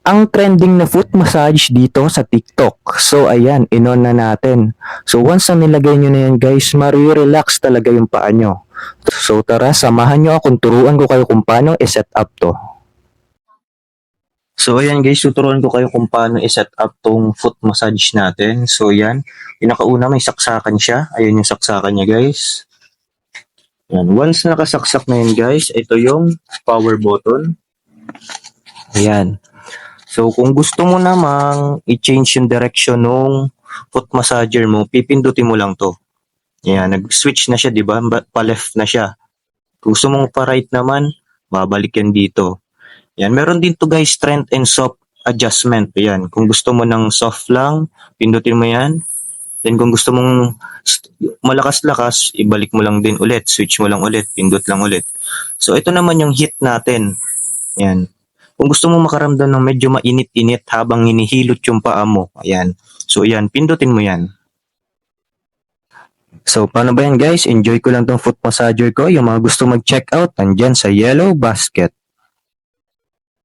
ang trending na foot massage dito sa TikTok. So ayan, inon na natin. So once na nilagay nyo na yan guys, relax talaga yung paa nyo. So tara, samahan nyo akong turuan ko kayo kung paano i-set up to. So ayan guys, tuturuan ko kayo kung paano i-set up tong foot massage natin. So yan, pinakauna may saksakan siya. Ayun yung saksakan niya guys. Yan. Once nakasaksak na yun guys, ito yung power button. Ayan. So, kung gusto mo namang i-change yung direction ng foot massager mo, pipindutin mo lang to. Ayan, nag-switch na siya, di ba? Pa-left na siya. Kung gusto mong pa-right naman, babalik yan dito. Ayan, meron din to guys, strength and soft adjustment. Ayan, kung gusto mo ng soft lang, pindutin mo yan. Then kung gusto mong malakas-lakas, ibalik mo lang din ulit. Switch mo lang ulit, pindot lang ulit. So, ito naman yung hit natin. Ayan. Kung gusto mo makaramdam ng medyo mainit-init habang hinihilot yung paa mo, ayan. So, ayan, pindutin mo yan. So, paano ba yan guys? Enjoy ko lang tong foot massager ko. Yung mga gusto mag-check out, nandyan sa yellow basket.